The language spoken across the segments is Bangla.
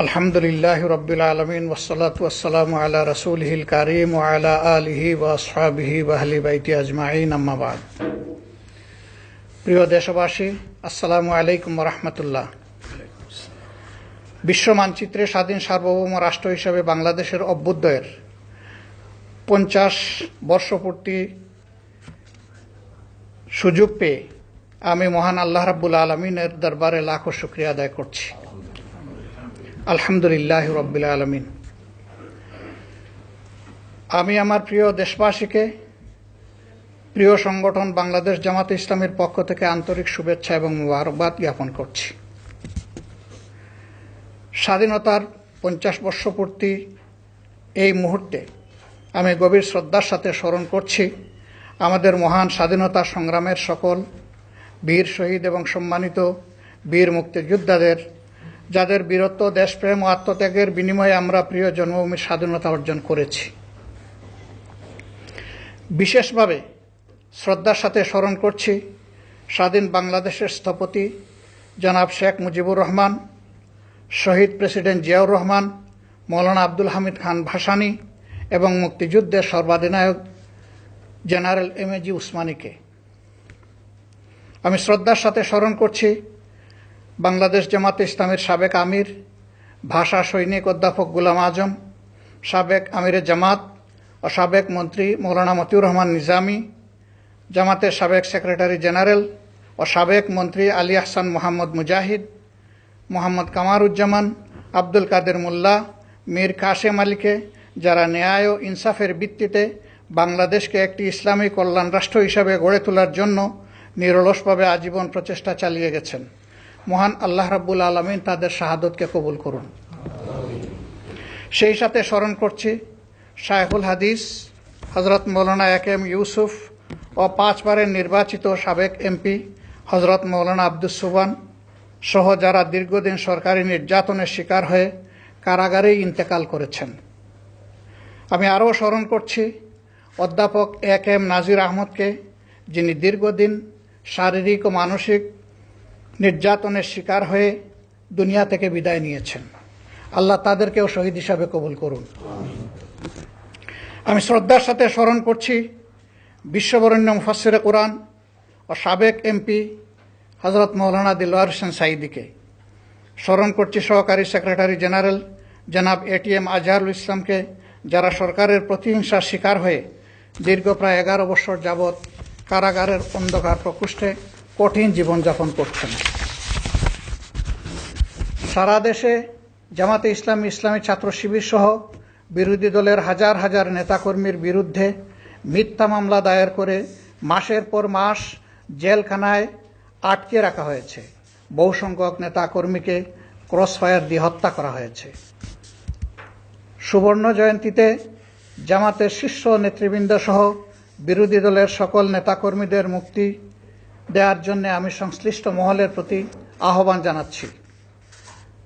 আলহামদুলিল্লাহি রাব্বিল আলামিন ওয়াসসালাতু ওয়াসসালামু আলা রাসূলিহিল কারীম ওয়া আলা আলিহি ওয়া আসহাবিহি ওয়া আহলি বাইতি আজমাইন, আম্মা বাদ। প্রিয় দেশবাসী, আসসালামু আলাইকুম ওয়া রাহমাতুল্লাহ। বিশ্ব মানচিত্রে স্বাধীন সার্বভৌম রাষ্ট্র হিসেবে বাংলাদেশের অভ্যুদয়ের 50 বর্ষপূর্তি সুযোগ পেয়ে আমি মহান আল্লাহ রাব্বুল আলামিনের দরবারে লাখো শুকরিয়া আদায় করছি। আলহামদুলিল্লাহ রাব্বিল আলামিন। আমি আমার প্রিয় দেশবাসীকে প্রিয় সংগঠন বাংলাদেশ জামাতে ইসলামের পক্ষ থেকে আন্তরিক শুভেচ্ছা এবং মোবারকবাদ জ্ঞাপন করছি। স্বাধীনতার 50 বর্ষপূর্তি এই মুহূর্তে আমি গভীর শ্রদ্ধার সাথে স্মরণ করছি আমাদের মহান স্বাধীনতা সংগ্রামের সকল বীর শহীদ এবং সম্মানিত বীর মুক্তিযোদ্ধাদের, যাদের বীরত্ব, দেশপ্রেম ও আত্মত্যাগের বিনিময়ে আমরা প্রিয় জন্মভূমির স্বাধীনতা অর্জন করেছি। বিশেষভাবে শ্রদ্ধার সাথে স্মরণ করছি স্বাধীন বাংলাদেশের স্থপতি জনাব শেখ মুজিবুর রহমান, শহীদ প্রেসিডেন্ট জিয়াউর রহমান, মৌলানা আব্দুল হামিদ খান ভাসানী এবং মুক্তিযুদ্ধের সর্বাধিনায়ক জেনারেল এমএজি উসমানীকে। আমি শ্রদ্ধার সাথে স্মরণ করছি বাংলাদেশ জামাতে ইসলামের সাবেক আমির, ভাষা সৈনিক অধ্যাপক গোলাম আজম, সাবেক আমিরে জামাত ও সাবেক মন্ত্রী মৌলানা মতিউর রহমান নিজামী, জামাতের সাবেক সেক্রেটারি জেনারেল ও সাবেক মন্ত্রী আলী আহসান মোহাম্মদ মুজাহিদ, মোহাম্মদ কামারুজ্জামান, আব্দুল কাদের মোল্লা, মীর কাশেম আলীকে, যারা ন্যায় ও ইনসাফের ভিত্তিতে বাংলাদেশকে একটি ইসলামী কল্যাণ রাষ্ট্র হিসাবে গড়ে তোলার জন্য নিরলসভাবে আজীবন প্রচেষ্টা চালিয়ে গেছেন। মহান আল্লাহ রাব্বুল আলামিন তাদের শাহাদতকে কবুল করুন। সেই সাথে স্মরণ করছি শায়খুল হাদিস হযরত মৌলানা একেএম ইউসুফ ও 5 বারের নির্বাচিত সাবেক এমপি হযরত মৌলানা আব্দুস সুবহান সহ যারা দীর্ঘদিন সরকারি নির্যাতনের শিকার হয়ে কারাগারে ইন্তেকাল করেছেন। আমি আরও স্মরণ করছি অধ্যাপক একেএম নাজির আহমদকে, যিনি দীর্ঘদিন শারীরিক ও মানসিক নির্যাতনের শিকার হয়ে দুনিয়া থেকে বিদায় নিয়েছেন। আল্লাহ তাদেরকেও শহীদ হিসাবে কবুল করুন। আমি শ্রদ্ধার সাথে স্মরণ করছি বিশ্ববরেণ্য মুফাসসিরে কোরআন ও সাবেক এমপি হযরত মৌলানা দিলওয়ার হোসেন সাঈদীকে। স্মরণ করছি সহকারী সেক্রেটারি জেনারেল জনাব এটিএম আজহারুল ইসলামকে, যারা সরকারের প্রতিহিংসার শিকার হয়ে দীর্ঘ প্রায় 11 বছর যাবৎ কারাগারের অন্ধকার প্রকোষ্ঠে কঠিন জীবনযাপন করছেন। সারা দেশে জামাতে ইসলামী, ইসলামী ছাত্র শিবির সহ বিরোধী দলের হাজার হাজার নেতাকর্মীর বিরুদ্ধে মিথ্যা মামলা দায়ের করে মাসের পর মাস জেলখানায় আটকে রাখা হয়েছে। বহু সংখ্যক নেতাকর্মীকে ক্রসফায়ার দিয়ে হত্যা করা হয়েছে। সুবর্ণ জয়ন্তীতে জামাতের শীর্ষ নেতৃবৃন্দ সহ বিরোধী দলের সকল নেতাকর্মীদের মুক্তি দেওয়ার জন্য আমি সংশ্লিষ্ট মহলের প্রতি আহ্বান জানাচ্ছি।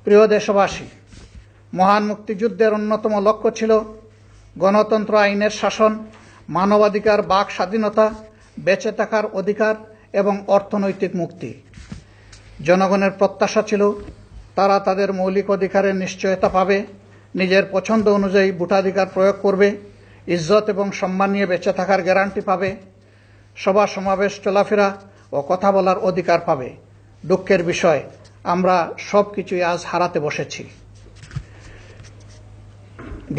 প্রিয় দেশবাসী, মহান মুক্তিযুদ্ধের অন্যতম লক্ষ্য ছিল গণতন্ত্র, আইনের শাসন, মানবাধিকার, বাক স্বাধীনতা, বেঁচে থাকার অধিকার এবং অর্থনৈতিক মুক্তি। জনগণের প্রত্যাশা ছিল তারা তাদের মৌলিক অধিকারের নিশ্চয়তা পাবে, নিজের পছন্দ অনুযায়ী ভোটাধিকার প্রয়োগ করবে, ইজ্জত এবং সম্মান নিয়ে বেঁচে থাকার গ্যারান্টি পাবে, সভা সমাবেশ, চলাফেরা ও কথা বলার অধিকার পাবে। দুঃখের বিষয়, আমরা সব কিছুই আজ হারাতে বসেছি।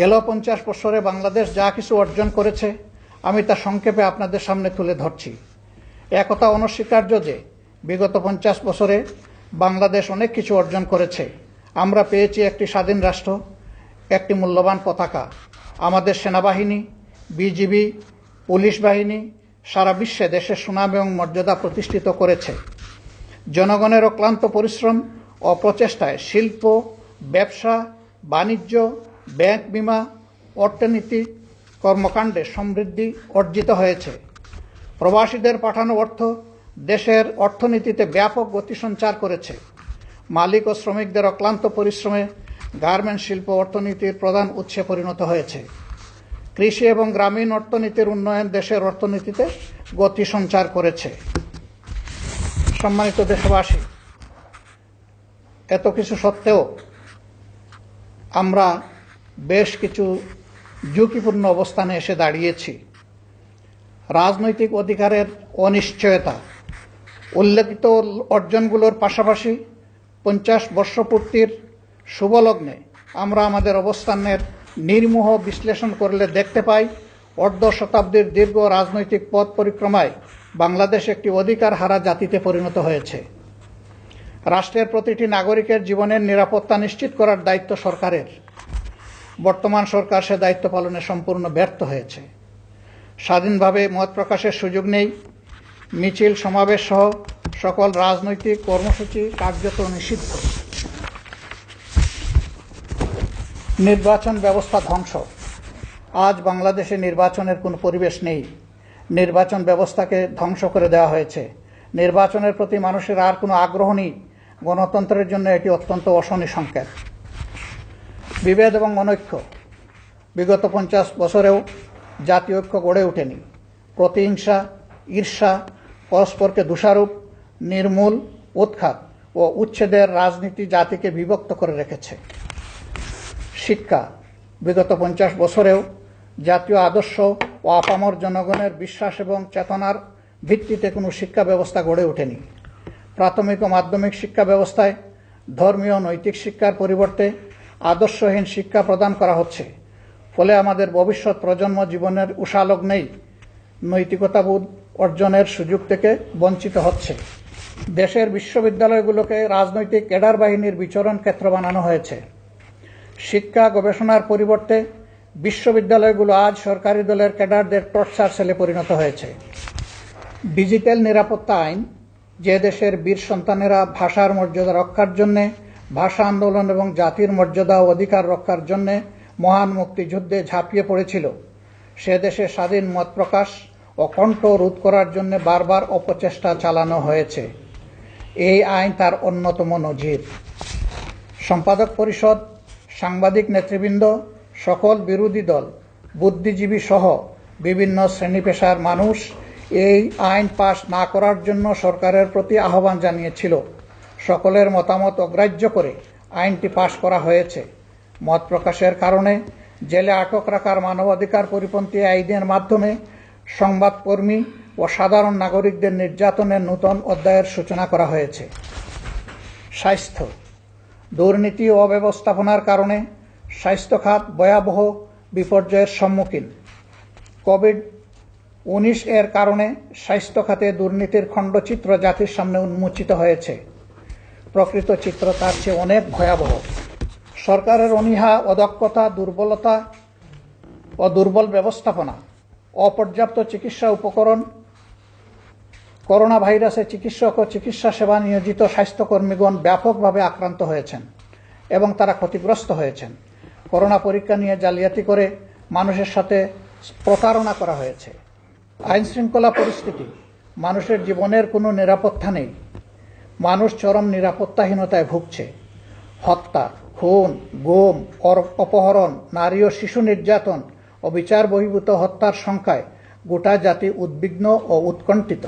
গেল 50 বছরে বাংলাদেশ যা কিছু অর্জন করেছে আমি তা সংক্ষেপে আপনাদের সামনে তুলে ধরছি। একথা অনস্বীকার্য যে বিগত 50 বছরে বাংলাদেশ অনেক কিছু অর্জন করেছে। আমরা পেয়েছি একটি স্বাধীন রাষ্ট্র, একটি মূল্যবান পতাকা। আমাদের সেনাবাহিনী, বিজিবি, পুলিশ বাহিনী সারা বিশ্বে দেশের সুনাম এবং মর্যাদা প্রতিষ্ঠিত করেছে। জনগণের অক্লান্ত পরিশ্রম ও প্রচেষ্টায় শিল্প, ব্যবসা, বাণিজ্য, ব্যাংক, বিমা, অর্থনীতি কর্মকাণ্ডে সমৃদ্ধি অর্জিত হয়েছে। প্রবাসীদের পাঠানো অর্থ দেশের অর্থনীতিতে ব্যাপক গতি সঞ্চার করেছে। মালিক ও শ্রমিকদের অক্লান্ত পরিশ্রমে গার্মেন্টস শিল্প অর্থনীতির প্রধান উৎসে পরিণত হয়েছে। কৃষি এবং গ্রামীণ অর্থনীতির উন্নয়ন দেশের অর্থনীতিতে গতি সঞ্চার করেছে। সম্মানিত দেশবাসী, এত কিছু সত্ত্বেও আমরা বেশ কিছু ঝুঁকিপূর্ণ অবস্থানে এসে দাঁড়িয়েছি। রাজনৈতিক অধিকারের অনিশ্চয়তা, উল্লেখিত অর্জনগুলোর পাশাপাশি 50 বর্ষপূর্তির শুভলগ্নে আমরা আমাদের অবস্থানের নির্মোহ বিশ্লেষণ করলে দেখতে পাই, অর্ধ শতাব্দীর দীর্ঘ রাজনৈতিক পথ পরিক্রমায় বাংলাদেশ একটি অধিকার হারা জাতিতে পরিণত হয়েছে। রাষ্ট্রের প্রতিটি নাগরিকের জীবনের নিরাপত্তা নিশ্চিত করার দায়িত্ব সরকারের। বর্তমান সরকার সে দায়িত্ব পালনে সম্পূর্ণ ব্যর্থ হয়েছে। স্বাধীনভাবে মত প্রকাশের সুযোগ নেই। মিছিল সমাবেশ সহ সকল রাজনৈতিক কর্মসূচি কার্যত নিষিদ্ধ। নির্বাচন ব্যবস্থা ধ্বংস। আজ বাংলাদেশে নির্বাচনের কোনো পরিবেশ নেই। নির্বাচন ব্যবস্থাকে ধ্বংস করে দেওয়া হয়েছে। নির্বাচনের প্রতি মানুষের আর কোনো আগ্রহ নেই। গণতন্ত্রের জন্য এটি অত্যন্ত অশনি সংকেত। বিভেদ এবং অনৈক্য। বিগত 50 বছরেও জাতীয় ঐক্য গড়ে ওঠেনি। প্রতিহিংসা, ঈর্ষা, পরস্পরকে দোষারোপ, নির্মূল, উৎখাত ও উচ্ছেদের রাজনীতি জাতিকে বিভক্ত করে রেখেছে। শিক্ষা। বিগত 50 বছরেও জাতীয় আদর্শ ও আপামর জনগণের বিশ্বাস এবং চেতনার ভিত্তিতে কোনো শিক্ষা ব্যবস্থা গড়ে ওঠেনি। প্রাথমিক ও মাধ্যমিক শিক্ষা ব্যবস্থায় ধর্মীয় নৈতিক শিক্ষার পরিবর্তে আদর্শহীন শিক্ষা প্রদান করা হচ্ছে। ফলে আমাদের ভবিষ্যৎ প্রজন্ম জীবনের উষালগ্নেই নৈতিকতাবোধ অর্জনের সুযোগ থেকে বঞ্চিত হচ্ছে। দেশের বিশ্ববিদ্যালয়গুলোকে রাজনৈতিক ক্যাডার বাহিনীর বিচরণ ক্ষেত্র বানানো হয়েছে। শিক্ষা গবেষণার পরিবর্তে বিশ্ববিদ্যালয়গুলো আজ সরকারি দলের ক্যাডারদের টর্চার সেলে পরিণত হয়েছে। ডিজিটাল নিরাপত্তা আইন, যে দেশের বীর সন্তানেরা ভাষার মর্যাদা রক্ষার জন্যে, ভাষা আন্দোলন এবং জাতির মর্যাদা ও অধিকার রক্ষার জন্যে মহান মুক্তিযুদ্ধে ঝাঁপিয়ে পড়েছিল, সে দেশে স্বাধীন মত প্রকাশ ও কণ্ঠ রোধ করার জন্য বারবার অপচেষ্টা চালানো হয়েছে। এই আইন তার অন্যতম নজির। সম্পাদক পরিষদ, সাংবাদিক নেতৃবৃন্দ, সকল বিরোধী দল, বুদ্ধিজীবী সহ বিভিন্ন শ্রেণী পেশার মানুষ এই আইন পাশ না করার জন্য সরকারের প্রতি আহ্বান জানিয়েছিল। সকলের মতামত অগ্রাহ্য করে আইনটি পাশ করা হয়েছে। মত প্রকাশের কারণে জেলে আটক রাখার মানবাধিকার পরিপন্থী আইনের মাধ্যমে সংবাদকর্মী ও সাধারণ নাগরিকদের নির্যাতনের নূতন অধ্যায়ের সূচনা করা হয়েছে। স্বাস্থ্য। দুর্নীতি ও অব্যবস্থাপনার কারণে স্বাস্থ্য খাত ভয়াবহ বিপর্যয়ের সম্মুখীন। কোভিড-19 এর কারণে স্বাস্থ্য খাতে দুর্নীতির খণ্ডচিত্র জাতির সামনে উন্মোচিত হয়েছে। প্রকৃত চিত্র তার চেয়ে অনেক ভয়াবহ। সরকারের অনীহা, অদক্ষতা, দুর্বলতা ও দুর্বল ব্যবস্থাপনা, অপর্যাপ্ত চিকিৎসা উপকরণ, করোনা ভাইরাসে চিকিৎসক ও চিকিৎসা সেবা নিয়োজিত স্বাস্থ্যকর্মীগণ ব্যাপকভাবে আক্রান্ত হয়েছেন এবং তারা ক্ষতিগ্রস্ত হয়েছেন। করোনা পরীক্ষা নিয়ে জালিয়াতি করে মানুষের সাথে প্রতারণা করা হয়েছে। আইন শৃঙ্খলা পরিস্থিতি, মানুষের জীবনের কোনো নিরাপত্তা নেই। মানুষ চরম নিরাপত্তাহীনতায় ভুগছে। হত্যা, খুন, গুম, অপহরণ, নারী ও শিশু নির্যাতন ও বিচার বহির্ভূত হত্যার সংখ্যায় গোটা জাতি উদ্বিগ্ন ও উৎকণ্ঠিত।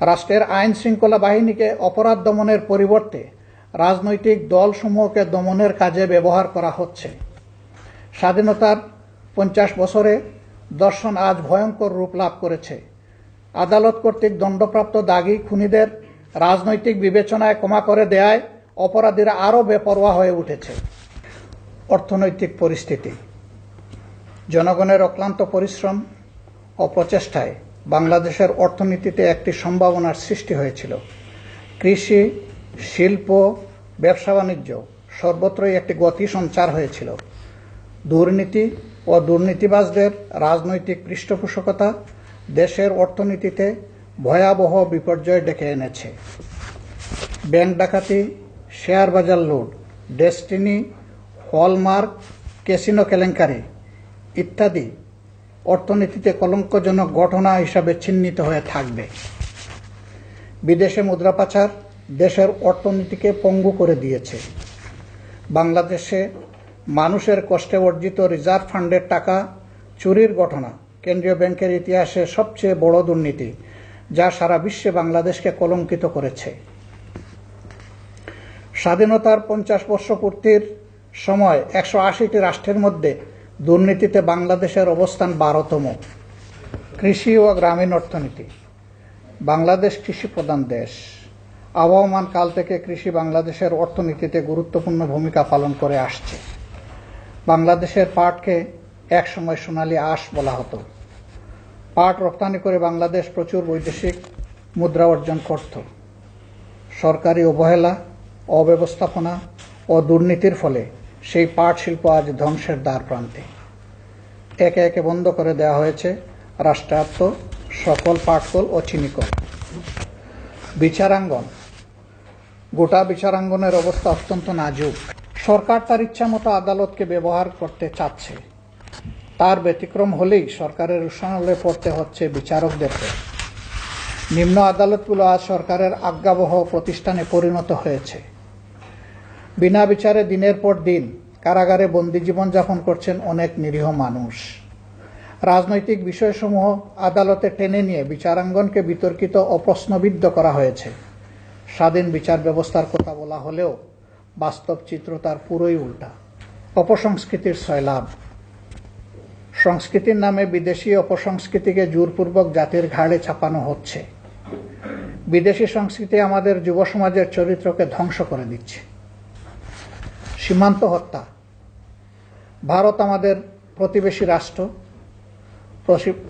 রাষ্ট্রের আইন শৃঙ্খলা বাহিনীকে অপরাধ দমনের পরিবর্তে রাজনৈতিক দলসমূহকে দমনের কাজে ব্যবহার করা হচ্ছে। স্বাধীনতার 50 বছরে দর্শন আজ ভয়ঙ্কর রূপ লাভ করেছে। আদালত কর্তৃক দণ্ডপ্রাপ্ত দাগী খুনিদের রাজনৈতিক বিবেচনায় ক্ষমা করে দেয়ায় অপরাধীরা আরও বেপরোয়া হয়ে উঠেছে। অর্থনৈতিক পরিস্থিতি। জনগণের অক্লান্ত পরিশ্রম ও প্রচেষ্টায় বাংলাদেশের অর্থনীতিতে একটি সম্ভাবনার সৃষ্টি হয়েছিল। কৃষি, শিল্প, ব্যবসা বাণিজ্য সর্বত্রই একটি গতি সঞ্চার হয়েছিল। দুর্নীতি ও দুর্নীতিবাজদের রাজনৈতিক পৃষ্ঠপোষকতা দেশের অর্থনীতিতে ভয়াবহ বিপর্যয় ডেকে এনেছে। ব্যাংক ডাকাতি, শেয়ার বাজার লুট, ডেস্টিনি, হলমার্ক, ক্যাসিনো কেলেঙ্কারি ইত্যাদি অর্থনীতিতে কলঙ্কজনক ঘটনা হিসাবে চিহ্নিত হয়ে থাকবে। বিদেশে মুদ্রা পাচার দেশের অর্থনীতিকে পঙ্গু করে দিয়েছে। বাংলাদেশে মানুষের কষ্টে অর্জিত রিজার্ভ ফান্ডের টাকা চুরির ঘটনা কেন্দ্রীয় ব্যাংকের ইতিহাসে সবচেয়ে বড় দুর্নীতি, যা সারা বিশ্বে বাংলাদেশকে কলঙ্কিত করেছে। স্বাধীনতার 50 বর্ষ পূর্তির সময় 180টি রাষ্ট্রের মধ্যে দুর্নীতিতে বাংলাদেশের অবস্থান 12তম। কৃষি ও গ্রামীণ অর্থনীতি। বাংলাদেশ কৃষি প্রধান দেশ। আবহমান কাল থেকে কৃষি বাংলাদেশের অর্থনীতিতে গুরুত্বপূর্ণ ভূমিকা পালন করে আসছে। বাংলাদেশের পাটকে একসময় সোনালী আঁশ বলা হতো। পাট রপ্তানি করে বাংলাদেশ প্রচুর বৈদেশিক মুদ্রা অর্জন করত। সরকারি অবহেলা, অব্যবস্থাপনা ও দুর্নীতির ফলে সেই পাট শিল্প আজ ধ্বংসের দ্বার প্রান্তে। একে একে বন্ধ করে দেওয়া হয়েছে রাষ্ট্রায়ত্ত সকল পাটকল ও চিনিকল। বিচারাঙ্গন। গোটা বিচারাঙ্গনের অবস্থা অত্যন্ত নাজুক। সরকার তার ইচ্ছামতো আদালতকে ব্যবহার করতে চাচ্ছে। তার ব্যতিক্রম হলেই সরকারের রোষানলে পড়তে হচ্ছে বিচারকদেরকে। নিম্ন আদালতগুলো আজ সরকারের আজ্ঞাবহ প্রতিষ্ঠানে পরিণত হয়েছে। বিনা বিচারে দিনের পর দিন কারাগারে বন্দি জীবনযাপন করছেন অনেক নিরীহ মানুষ। রাজনৈতিক বিষয়সমূহ আদালতে টেনে নিয়ে বিচারাঙ্গনকে বিতর্কিত ও প্রশ্নবিদ্ধ করা হয়েছে। স্বাধীন বিচার ব্যবস্থার কথা বলা হলেও বাস্তব চিত্র তার পুরোই উল্টা। অপসংস্কৃতির সয়লাব। সংস্কৃতির নামে বিদেশি অপসংস্কৃতিকে জোরপূর্বক জাতির ঘাড়ে চাপানো হচ্ছে। বিদেশি সংস্কৃতি আমাদের যুব সমাজের চরিত্রকে ধ্বংস করে দিচ্ছে। সীমান্ত হত্যা। ভারত আমাদের প্রতিবেশী রাষ্ট্র।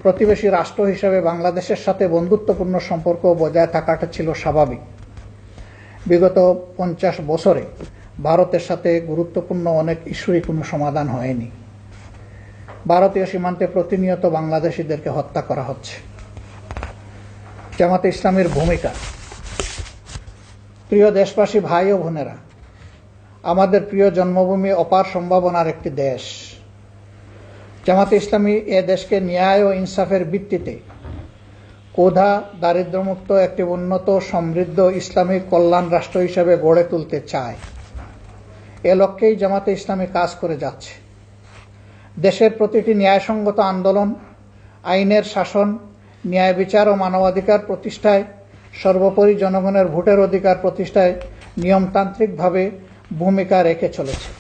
প্রতিবেশী রাষ্ট্র হিসেবে বাংলাদেশের সাথে বন্ধুত্বপূর্ণ সম্পর্ক বজায় থাকাটা ছিল স্বাভাবিক। বিগত 50 বছরে ভারতের সাথে গুরুত্বপূর্ণ অনেক ইস্যুরই কোনো সমাধান হয়নি। ভারতীয় সীমান্তে প্রতিনিয়ত বাংলাদেশিদেরকে হত্যা করা হচ্ছে। জামাতে ইসলামের ভূমিকা। প্রিয় দেশবাসী, ভাই ও বোনেরা, আমাদের প্রিয় জন্মভূমি অপার সম্ভাবনার একটি দেশ। জামাতে ইসলামী এ দেশকে ন্যায় ও ইনসাফের ভিত্তিতে কোধা দারিদ্র্যমুক্ত একটি উন্নত সমৃদ্ধ ইসলামিক কল্যাণ রাষ্ট্র হিসেবে গড়ে তুলতে চায়। এ লক্ষ্যেই জামাতে ইসলামী কাজ করে যাচ্ছে। দেশের প্রতিটি ন্যায়সঙ্গত আন্দোলন, আইনের শাসন, ন্যায় বিচার ও মানবাধিকার প্রতিষ্ঠায়, সর্বোপরি জনগণের ভোটের অধিকার প্রতিষ্ঠায় নিয়মতান্ত্রিকভাবে ভূমিকা রেখে চলেছে।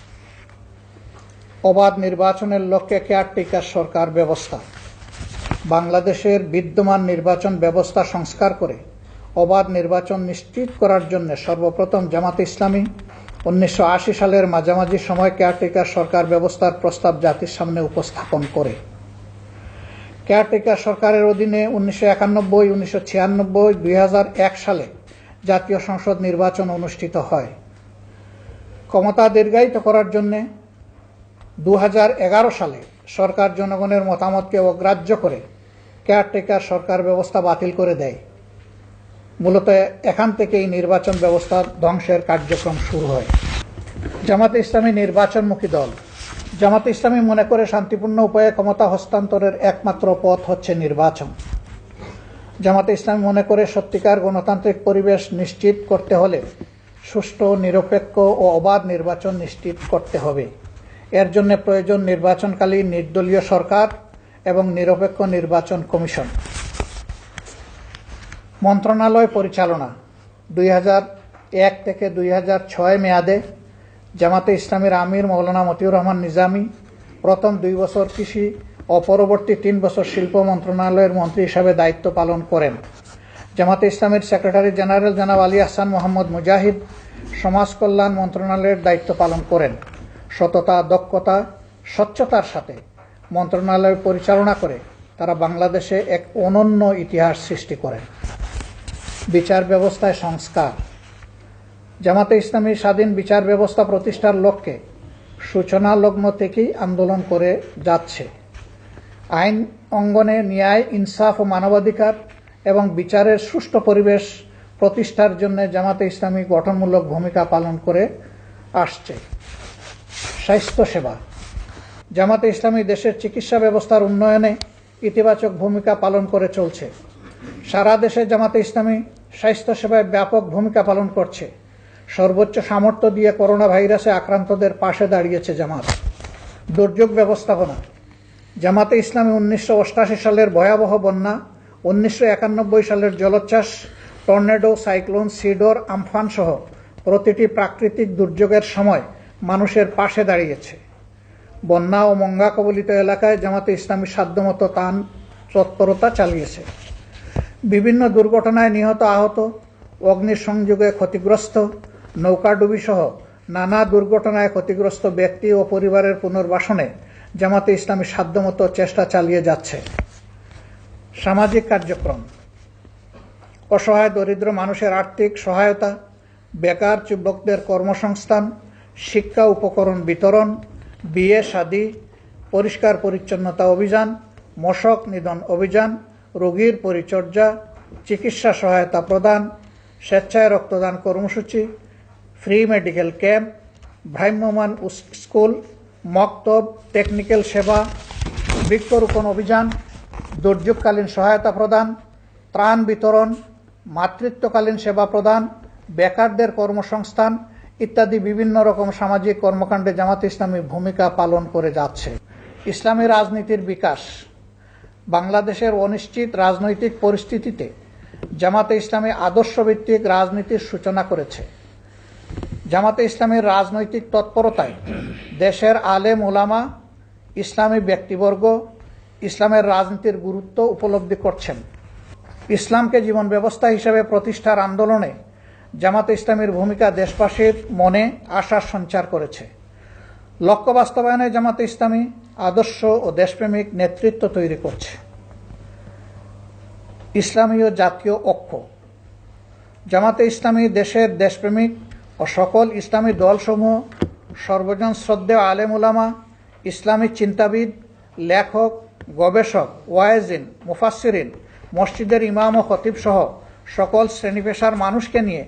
অবাধ নির্বাচনের লক্ষ্যে কেয়ারটেকার সরকার ব্যবস্থা। বাংলাদেশের বিদ্যমান নির্বাচন ব্যবস্থা সংস্কার করে অবাধ নির্বাচন নিশ্চিত করার জন্য সর্বপ্রথম জামাতে ইসলামী 1980 সালের মাঝামাঝি সময় কেয়ারটেকার সরকার ব্যবস্থার প্রস্তাব জাতির সামনে উপস্থাপন করে। কেয়ারটেকার সরকারের অধীনে 1991, 1996, 2001 সালে জাতীয় সংসদ নির্বাচন অনুষ্ঠিত হয়। ক্ষমতা দীর্ঘায়িত করার জন্য 2011 সালে সরকার জনগণের মতামতকে অগ্রাহ্য করে কেয়ারটেকার সরকার ব্যবস্থা বাতিল করে দেয়। মূলত এখান থেকেই নির্বাচন ব্যবস্থার ধ্বংসের কার্যক্রম শুরু হয়। জামাতে ইসলামী নির্বাচনমুখী দল। জামাতে ইসলামী মনে করে শান্তিপূর্ণ উপায়ে ক্ষমতা হস্তান্তরের একমাত্র পথ হচ্ছে নির্বাচন। জামাতে ইসলামী মনে করে সত্যিকার গণতান্ত্রিক পরিবেশ নিশ্চিত করতে হলে সুষ্ঠু, নিরপেক্ষ ও অবাধ নির্বাচন নিশ্চিত করতে হবে। এর জন্য প্রয়োজন নির্বাচনকালীন নির্দলীয় সরকার এবং নিরপেক্ষ নির্বাচন কমিশন। মন্ত্রণালয় পরিচালনা। 2001 থেকে 2006 মেয়াদে জামাতে ইসলামীর আমির মৌলানা মতিউর রহমান নিজামী প্রথম 2 বছর কৃষি ও পরবর্তী 3 বছর শিল্প মন্ত্রণালয়ের মন্ত্রী হিসাবে দায়িত্ব পালন করেন। জামাতে ইসলামীর সেক্রেটারি জেনারেল জনাব আলী আহসান মোহাম্মদ মুজাহিদ সমাজ কল্যাণ মন্ত্রণালয়ের দায়িত্ব পালন করেন। সততা, দক্ষতা, স্বচ্ছতার সাথে মন্ত্রণালয় পরিচালনা করে তারা বাংলাদেশে এক অনন্য ইতিহাস সৃষ্টি করেন। বিচার ব্যবস্থায় সংস্কার। জামাতে ইসলামী স্বাধীন বিচার ব্যবস্থা প্রতিষ্ঠার লক্ষ্যে সূচনা লগ্ন থেকেই আন্দোলন করে যাচ্ছে। আইন অঙ্গনে ন্যায়, ইনসাফ ও মানবাধিকার এবং বিচারের সুষ্ঠু পরিবেশ প্রতিষ্ঠার জন্য জামাতে ইসলামী গঠনমূলক ভূমিকা পালন করে আসছে। স্বাস্থ্যসেবা। জামাতে ইসলামী দেশের চিকিৎসা ব্যবস্থার উন্নয়নে ইতিবাচক ভূমিকা পালন করে চলছে। সারা দেশে জামাতে ইসলামী স্বাস্থ্যসেবায় ব্যাপক ভূমিকা পালন করছে। সর্বোচ্চ সামর্থ্য দিয়ে করোনা ভাইরাসে আক্রান্তদের পাশে দাঁড়িয়েছে জামাত। দুর্যোগ ব্যবস্থাপনা। জামাতে ইসলামী 1988 সালের ভয়াবহ বন্যা, 1991 সালের জলোচ্ছ্বাস, টর্নেডো, সাইক্লোন, সিডর, আমফান সহ প্রতিটি প্রাকৃতিক দুর্যোগের সময় মানুষের পাশে দাঁড়িয়েছে। বন্যা ও মঙ্গা কবলিত এলাকায় জামাতে ইসলামী সাধ্যমতো ত্রাণ তৎপরতা চালিয়েছে। বিভিন্ন দুর্ঘটনায় নিহত, আহত, অগ্নিসংযোগে ক্ষতিগ্রস্ত, নৌকাডুবি সহ নানা দুর্ঘটনায় ক্ষতিগ্রস্ত ব্যক্তি ও পরিবারের পুনর্বাসনে জামাতে ইসলামী সাধ্যমতো চেষ্টা চালিয়ে যাচ্ছে। সামাজিক কার্যক্রম, অসহায় দরিদ্র মানুষের আর্থিক সহায়তা, বেকার যুবকদের কর্মসংস্থান, শিক্ষা উপকরণ বিতরণ, বিয়ে শাদী, পরিষ্কার পরিচ্ছন্নতা অভিযান, মশক নিধন অভিযান, রোগীর পরিচর্যা, চিকিৎসা সহায়তা প্রদান, স্বেচ্ছায় রক্তদান কর্মসূচি, ফ্রি মেডিকেল ক্যাম্প, ভ্রাম্যমাণ স্কুল, মক্তব, টেকনিক্যাল সেবা, বৃক্ষরোপণ অভিযান, দুর্যোগকালীন সহায়তা প্রদান, ত্রাণ বিতরণ, মাতৃত্বকালীন সেবা প্রদান, বেকারদের কর্মসংস্থান ইত্যাদি বিভিন্ন রকম সামাজিক কর্মকাণ্ডে জামাতে ইসলামী ভূমিকা পালন করে যাচ্ছে। ইসলামী রাজনীতির বিকাশ, বাংলাদেশের অনিশ্চিত রাজনৈতিক পরিস্থিতিতে জামাতে ইসলামী আদর্শভিত্তিক রাজনীতির সূচনা করেছে। জামাতে ইসলামীর রাজনৈতিক তৎপরতায় দেশের আলেম ওলামা, ইসলামী ব্যক্তিবর্গ ইসলামের রাজনীতির গুরুত্ব উপলব্ধি করছেন। ইসলামকে জীবন ব্যবস্থা হিসেবে প্রতিষ্ঠার আন্দোলনে জামাতে ইসলামীর ভূমিকা দেশবাসীর মনে আশার সঞ্চার করেছে। লক্ষ্য বাস্তবায়নে জামাতে ইসলামী আদর্শ ও দেশপ্রেমিক নেতৃত্ব তৈরি করছে। ইসলামী ও জাতীয় ঐক্য, জামাতে ইসলামী দেশের দেশপ্রেমিক ও সকল ইসলামী দলসমূহ, সর্বজন শ্রদ্ধেয় আলেম উলামা, ইসলামী চিন্তাবিদ, লেখক, গবেষক, ওয়াইজিন, মুফাসসিরিন, মসজিদের ইমাম ও খতিব সহ সকল শ্রেণী পেশার মানুষকে নিয়ে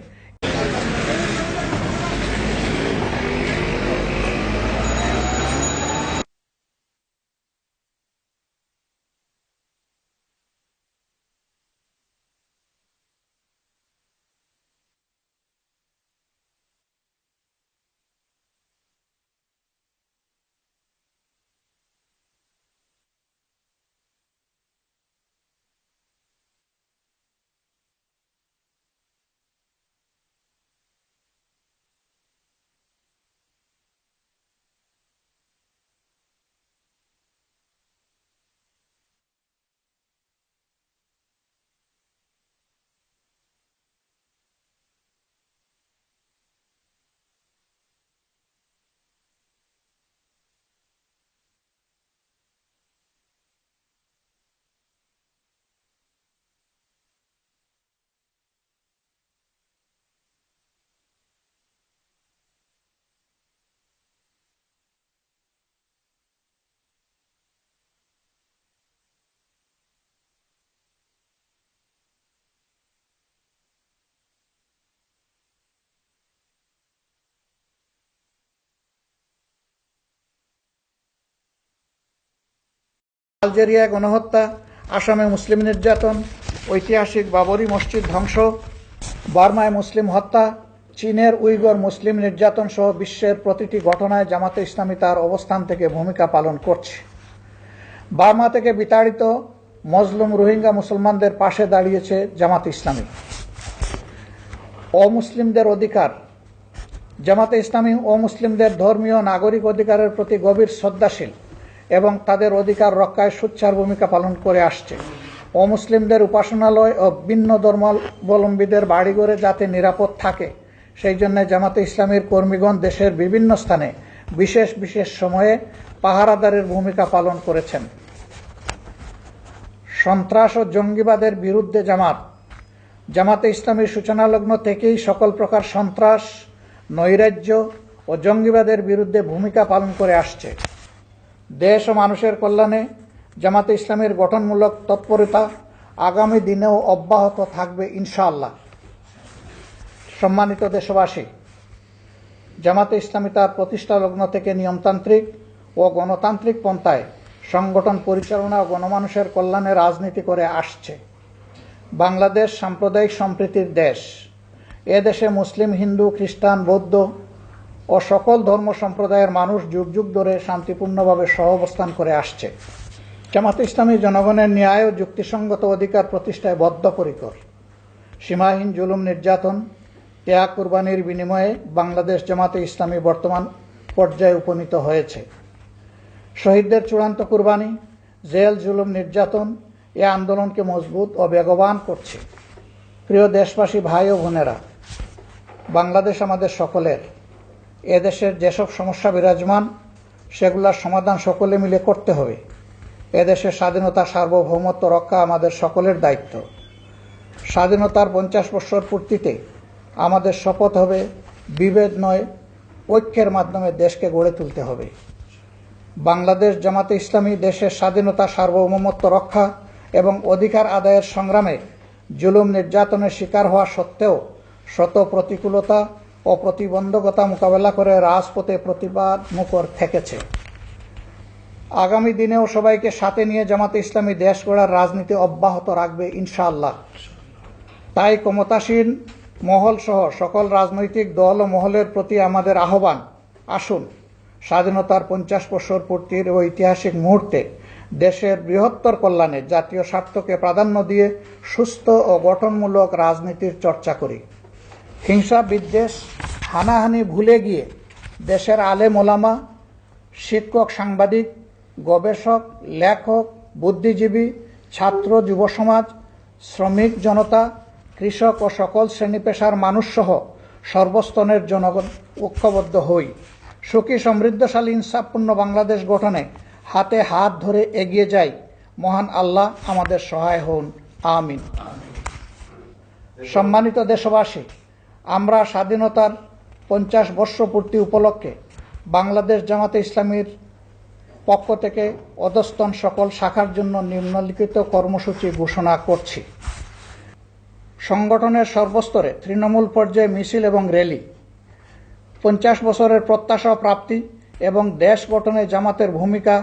আলজেরিয়ায় গণহত্যা, আসামে মুসলিম নির্যাতন, ঐতিহাসিক বাবরি মসজিদ ধ্বংস, বার্মায় মুসলিম হত্যা, চীনের উইগর মুসলিম নির্যাতন সহ বিশ্বের প্রতিটি ঘটনায় জামাতে ইসলামী তার অবস্থান থেকে ভূমিকা পালন করছে। বার্মা থেকে বিতাড়িত মজলুম রোহিঙ্গা মুসলমানদের পাশে দাঁড়িয়েছে জামাতে ইসলামী। অমুসলিমদের অধিকার, জামাতে ইসলামী অমুসলিমদের ধর্মীয় নাগরিক অধিকারের প্রতি গভীর শ্রদ্ধাশীল এবং তাদের অধিকার রক্ষায় সোচ্চার ভূমিকা পালন করে আসছে। অমুসলিমদের উপাসনালয় ও ভিন্ন ধর্মাবলম্বীদের বাড়িঘরে যাতে নিরাপদ থাকে সেই জন্য জামাতে ইসলামীর কর্মীগণ দেশের বিভিন্ন স্থানে বিশেষ বিশেষ সময়ে পাহারাদারের ভূমিকা পালন করেছেন। সন্ত্রাস ও জঙ্গিবাদের বিরুদ্ধে জামাতে ইসলামীর সূচনালগ্ন থেকেই সকল প্রকার সন্ত্রাস, নৈরাজ্য ও জঙ্গিবাদের বিরুদ্ধে ভূমিকা পালন করে আসছে। দেশ ও মানুষের কল্যাণে জামাতে ইসলামীর গঠনমূলক তৎপরতা আগামী দিনেও অব্যাহত থাকবে ইনশাআল্লাহ। সম্মানিত দেশবাসী, জামাতে ইসলামী তার প্রতিষ্ঠা লগ্ন থেকে নিয়মতান্ত্রিক ও গণতান্ত্রিক পন্থায় সংগঠন পরিচালনা ও গণমানুষের কল্যাণে রাজনীতি করে আসছে। বাংলাদেশ সাম্প্রদায়িক সম্প্রীতির দেশ। এ দেশে মুসলিম, হিন্দু, খ্রিস্টান, বৌদ্ধ ও সকল ধর্ম সম্প্রদায়ের মানুষ যুগ যুগ ধরে শান্তিপূর্ণভাবে সহাবস্থান করে আসছে। জামাতে ইসলামী জনগণের ন্যায় ও যুক্তিসঙ্গত অধিকার প্রতিষ্ঠায় বদ্ধপরিকর। সীমাহীন জুলুম নির্যাতন, ত্যাগ কুরবানির বিনিময়ে বাংলাদেশ জামাতে ইসলামী বর্তমান পর্যায়ে উপনীত হয়েছে। শহীদদের চূড়ান্ত কুরবানি, জেল, জুলুম, নির্যাতন এ আন্দোলনকে মজবুত ও বেগবান করছে। প্রিয় দেশবাসী, ভাই ও বোনেরা, বাংলাদেশ আমাদের সকলের। এদেশের যেসব সমস্যা বিরাজমান সেগুলোর সমাধান সকলে মিলে করতে হবে। এদেশের স্বাধীনতা, সার্বভৌমত্ব রক্ষা আমাদের সকলের দায়িত্ব। স্বাধীনতার 50 বছর পূর্তিতে আমাদের শপথ হবে বিভেদ নয়, ঐক্যের মাধ্যমে দেশকে গড়ে তুলতে হবে। বাংলাদেশ জামাতে ইসলামী দেশের স্বাধীনতা, সার্বভৌমত্ব রক্ষা এবং অধিকার আদায়ের সংগ্রামে জুলুম নির্যাতনের শিকার হওয়া সত্ত্বেও শত প্রতিকূলতা ও প্রতিবন্ধকতা মোকাবেলা করে রাজপথে প্রতিবাদ মুখর থেকেছে। আগামী দিনেও সবাইকে সাথে নিয়ে জামাতে ইসলামী দেশ গড়ার রাজনীতি অব্যাহত রাখবে ইনশাআল্লাহ। তাই ক্ষমতাসীন মহল সহ সকল রাজনৈতিক দল ও মহলের প্রতি আমাদের আহ্বান, আসুন স্বাধীনতার 50 বছর পূর্তির ও ঐতিহাসিক মুহূর্তে দেশের বৃহত্তর কল্যাণে জাতীয় স্বার্থকে প্রাধান্য দিয়ে সুস্থ ও গঠনমূলক রাজনীতির চর্চা করি। হিংসা, বিদ্বেষ, হানাহানি ভুলে গিয়ে দেশের আলেম ওলামা, শিক্ষক, সাংবাদিক, গবেষক, লেখক, বুদ্ধিজীবী, ছাত্র, যুব সমাজ, শ্রমিক জনতা, কৃষক ও সকল শ্রেণী পেশার মানুষসহ সর্বস্তরের জনগণ ঐক্যবদ্ধ হই। সুখী, সমৃদ্ধশালী, ইনসাফপূর্ণ বাংলাদেশ গঠনে হাতে হাত ধরে এগিয়ে যাই। মহান আল্লাহ আমাদের সহায় হন, আমিন। সম্মানিত দেশবাসী, আমরা স্বাধীনতার 50 বর্ষ পূর্তি উপলক্ষে বাংলাদেশ জামাতে ইসলামীর পক্ষ থেকে অধস্তন সকল শাখার জন্য নিম্নলিখিত কর্মসূচি ঘোষণা করছি। সংগঠনের সর্বস্তরে তৃণমূল পর্যায়ে মিছিল এবং র্যালি, 50 বছরের প্রত্যাশা প্রাপ্তি এবং দেশ গঠনে জামাতের ভূমিকা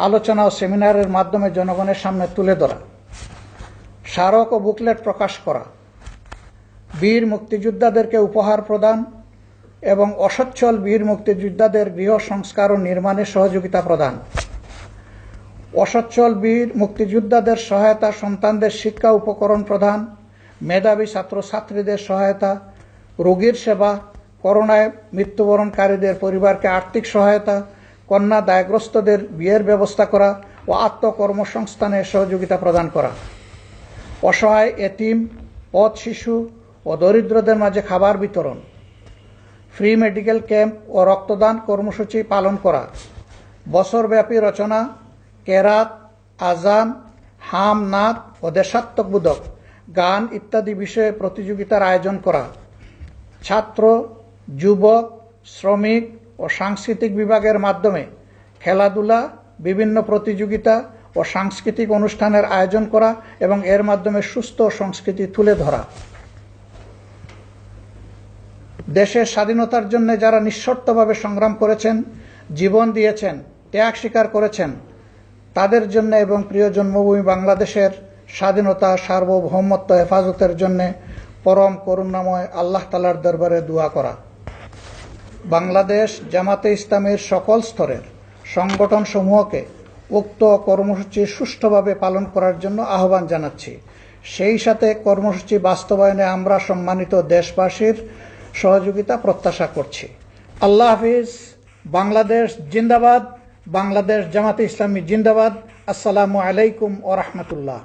আলোচনা ও সেমিনারের মাধ্যমে জনগণের সামনে তুলে ধরা, স্মারক ও বুকলেট প্রকাশ করা, বীর মুক্তিযোদ্ধাদেরকে উপহার প্রদান এবং অসচ্ছল বীর মুক্তিযোদ্ধাদের গৃহ সংস্কার ও নির্মাণে সহযোগিতা প্রদান, অসচ্ছল বীর মুক্তিযোদ্ধাদের সহায়তা, সন্তানদের শিক্ষা উপকরণ প্রদান, মেধাবী ছাত্রছাত্রীদের সহায়তা, রোগীর সেবা, করোনায় মৃত্যুবরণকারীদের পরিবারকে আর্থিক সহায়তা, কন্যা দায়গ্রস্তদের বিয়ের ব্যবস্থা করা ও আত্মকর্মসংস্থানে সহযোগিতা প্রদান করা, অসহায় এতিম, পথ শিশু ও দরিদ্রদের মাঝে খাবার বিতরণ, ফ্রি মেডিকেল ক্যাম্প ও রক্তদান কর্মসূচি পালন করা, বছরব্যাপী রচনা, কেরাত, আজান, হাম, নাত ও দেশাত্মবোধক গান ইত্যাদি বিষয়ে প্রতিযোগিতার আয়োজন করা, ছাত্র, যুবক, শ্রমিক ও সাংস্কৃতিক বিভাগের মাধ্যমে খেলাধুলা, বিভিন্ন প্রতিযোগিতা ও সাংস্কৃতিক অনুষ্ঠানের আয়োজন করা এবং এর মাধ্যমে সুস্থ সংস্কৃতি তুলে ধরা। দেশের স্বাধীনতার জন্য যারা নিঃশর্তভাবে সংগ্রাম করেছেন, জীবন দিয়েছেন, ত্যাগ স্বীকার করেছেন, তাদের জন্য এবং প্রিয় জন্মভূমি বাংলাদেশের স্বাধীনতা, সার্বভৌমত্ব হেফাজতের জন্য পরম করুণাময় আল্লাহ তাআলার দরবারে দোয়া করা। বাংলাদেশ জামাতে ইসলামীর সকল স্তরের সংগঠন সমূহকে উক্ত কর্মসূচি সুষ্ঠুভাবে পালন করার জন্য আহ্বান জানাচ্ছি। সেই সাথে কর্মসূচি বাস্তবায়নে আমরা সম্মানিত দেশবাসীর সহযোগিতা প্রত্যাশা করছি। আল্লাহ হাফিজ। বাংলাদেশ জিন্দাবাদ। বাংলাদেশ জামাতে ইসলামী জিন্দাবাদ। আসসালামু আলাইকুম ওয়া রাহমাতুল্লাহ।